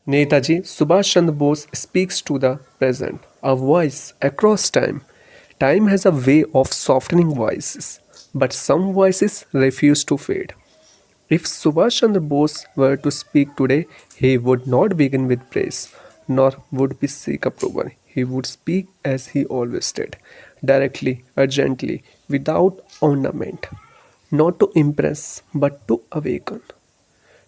Netaji Subhash Chandra Bose speaks to the present, a voice across time. Time has a way of softening voices, but some voices refuse to fade. If Subhash Chandra Bose were to speak today, he would not begin with praise, nor would he seek approval. He would speak as he always did, directly, urgently, without ornament, not to impress, but to awaken.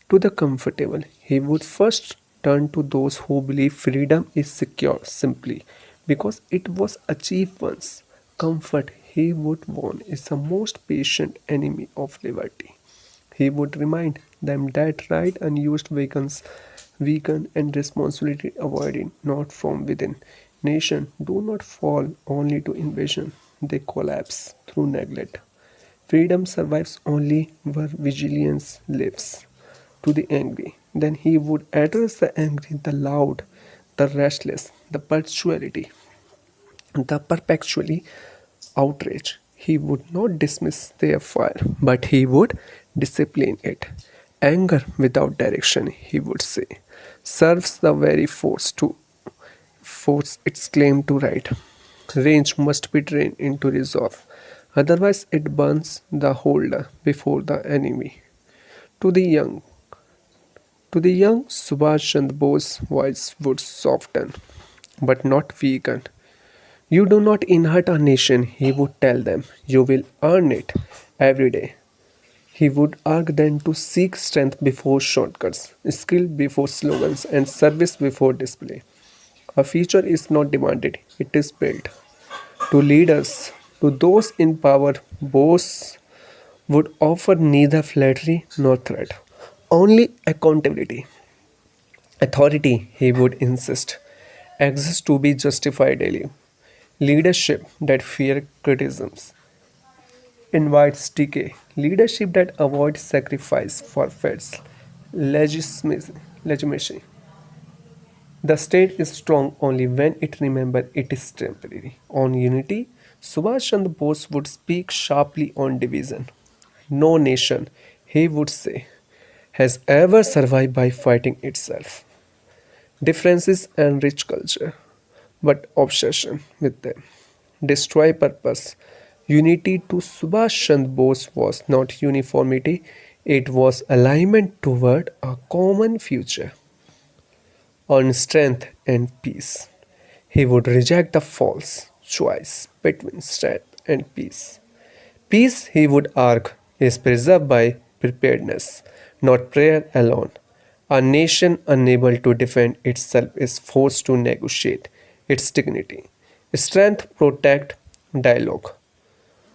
To the comfortable, he would first turn to those who believe freedom is secure simply because it was achieved once. Comfort, he would warn, is the most patient enemy of liberty. He would remind them that right unused weakens, weaken and responsibility avoided not from within. Nations do not fall only to invasion, they collapse through neglect. Freedom survives only where vigilance lives. To the angry, then he would address the angry, the loud, the restless, the perpetually outraged. He would not dismiss their fire, but he would discipline it. Anger without direction, he would say, serves the very force to force its claim to right. Rage must be trained into resolve, otherwise it burns the holder before the enemy. To the young, Subhash Chandra Bose's voice would soften, but not weaken. You do not inherit a nation, he would tell them. You will earn it every day. He would urge them to seek strength before shortcuts, skill before slogans, and service before display. A future is not demanded, it is built. To leaders, to those in power, Bose would offer neither flattery nor threat, only accountability. Authority, he would insist, exists to be justified daily. Leadership that fear criticisms invites decay. Leadership that avoids sacrifice forfeits legitimacy. The state is strong only when it remembers it is temporary. On unity, Subhash Chandra Bose would speak sharply on division. No nation, he would say, has ever survived by fighting itself. Differences enrich culture, but obsession with them destroy purpose. Unity to Subhash Chandra Bose was not uniformity, it was alignment toward a common future on strength and peace. He would reject the false choice between strength and peace. Peace, he would argue, is preserved by preparedness, not prayer alone. A nation unable to defend itself is forced to negotiate its dignity. Strength protect dialogue.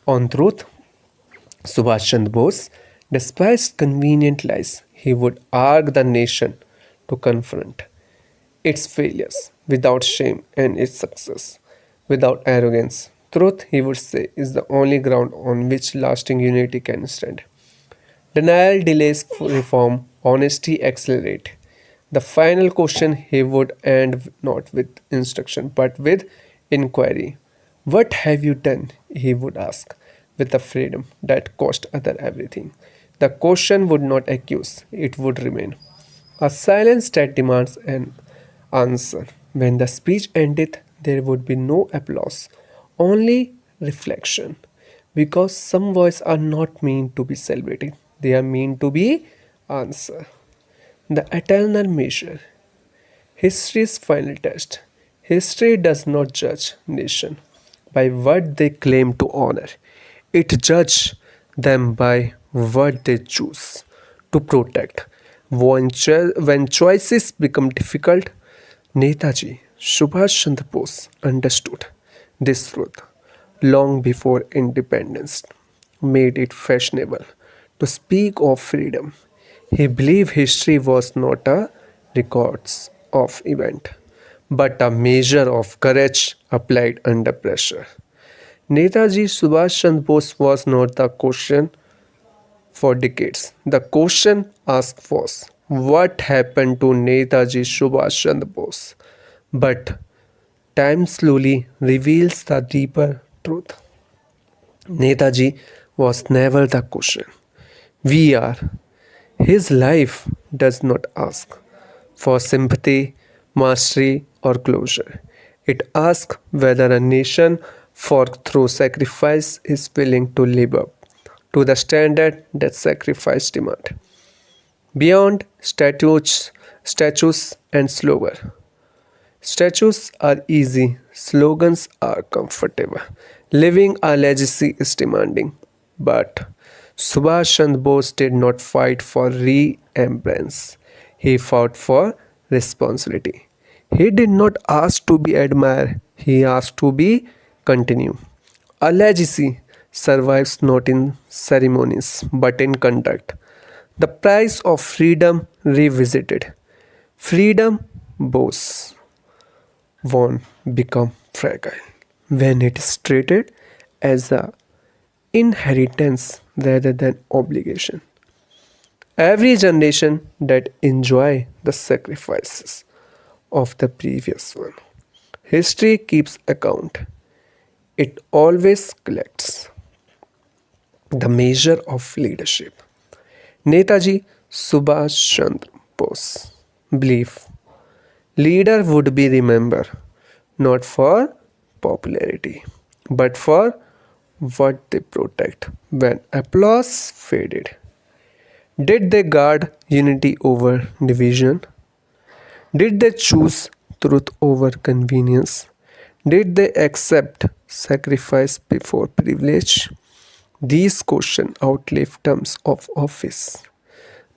On truth, Subhash Chandra Bose despised convenient lies. He would argue the nation to confront its failures without shame and its success without arrogance. Truth, he would say, is the only ground on which lasting unity can stand. Denial delays reform, honesty accelerate. The final question he would end not with instruction but with inquiry. What have you done? He would ask, with a freedom that cost other everything. The question would not accuse, it would remain. A silence that demands an answer. When the speech ended, there would be no applause, only reflection. Because some voices are not meant to be celebrated, they are meant to be answered. The eternal measure. History's final test. History does not judge nation by what they claim to honor. It judges them by what they choose to protect. When choices become difficult, Netaji Subhash Chandra Bose understood this truth long before independence made it fashionable to speak of freedom. He believed history was not a records of event, but a measure of courage applied under pressure. Netaji Subhash Chandra Bose was not the question for decades. The question asked was, what happened to Netaji Subhash Chandra Bose? But time slowly reveals the deeper truth. Netaji was never the question. We are. His life does not ask, for sympathy, mastery, or closure. It asks whether a nation, for through sacrifice, is willing to live up to the standard that sacrifice demand. Beyond statues and slogan. Statues are easy, slogans are comfortable. Living a legacy is demanding. But Subhash Chandra Bose did not fight for remembrance. He fought for responsibility. He did not ask to be admired, he asked to be continued. A legacy survives not in ceremonies but in conduct. The price of freedom revisited. Freedom, Bose won't become fragile when it is treated as a inheritance rather than obligation. Every generation that enjoy the sacrifices of the previous one. History keeps account. It always collects the measure of leadership. Netaji Subhash Chandra Bose believe leader would be remembered not for popularity but for what they protect when applause faded. Did they guard unity over division? Did they choose truth over convenience? Did they accept sacrifice before privilege? These questions outlive terms of office.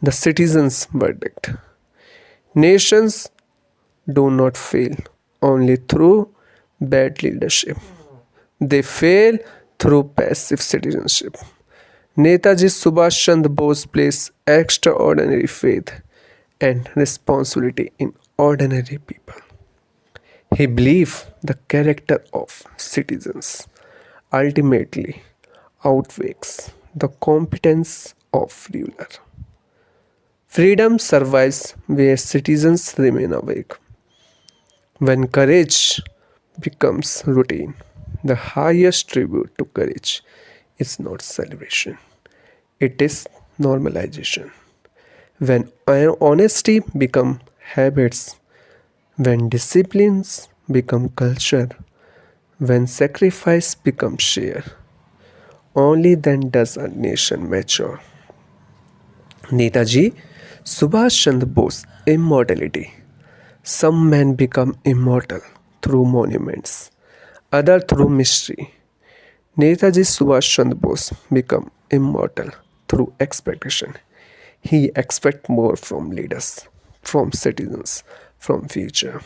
The citizens' verdict. Nations do not fail only through bad leadership. They fail through passive citizenship. Netaji Subhash Chandra Bose placed extraordinary faith and responsibility in ordinary people. He believed the character of citizens ultimately outweighs the competence of ruler. Freedom survives where citizens remain awake. When courage becomes routine, the highest tribute to courage is not celebration, it is normalization. When honesty becomes habits, when disciplines become culture, when sacrifice becomes share, only then does a nation mature. Netaji Subhash Chandra Bose immortality. Some men become immortal through monuments, other through mystery. Netaji Subhash Chandra Bose become immortal through expectation. He expects more from leaders, from citizens, from future.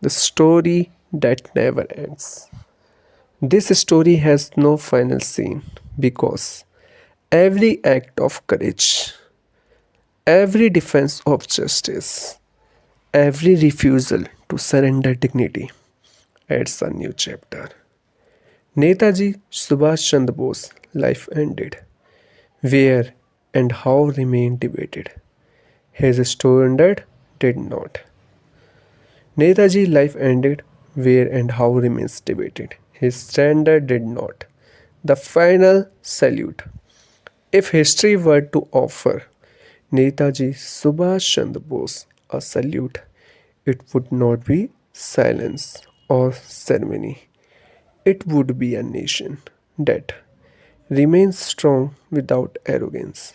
The story that never ends. This story has no final scene because every act of courage, every defense of justice, every refusal to surrender dignity adds a new chapter. Netaji Subhash Chandra Bose life ended. Where and how remained debated. His standard did not. Netaji's life ended. Where and how remains debated. His standard did not. The final salute. If history were to offer Netaji Subhash Chandra Bose a salute, it would not be silence or ceremony. It would be a nation that remains strong without arrogance,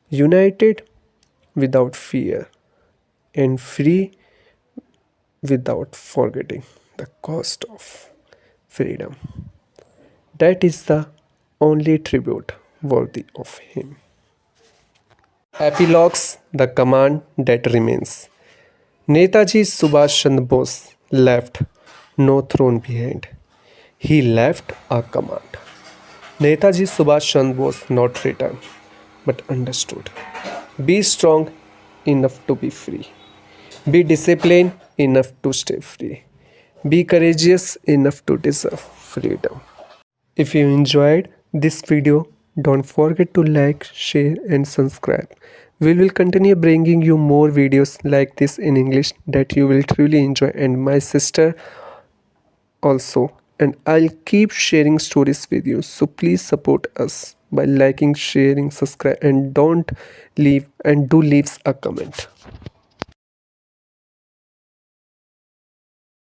united without fear, and free without forgetting the cost of freedom. That is the only tribute worthy of him. Epilogues, the command that remains. Netaji Subhash Chandra Bose left no throne behind. He left a command. Netaji Subhash Chandra Bose not returned, but understood. Be strong enough to be free. Be disciplined enough to stay free. Be courageous enough to deserve freedom. If you enjoyed this video, don't forget to like, share and subscribe. We will continue bringing you more videos like this in English that you will truly enjoy, and my sister also, and I'll keep sharing stories with you. So please support us by liking, sharing, subscribe, and don't leave and do leave a comment.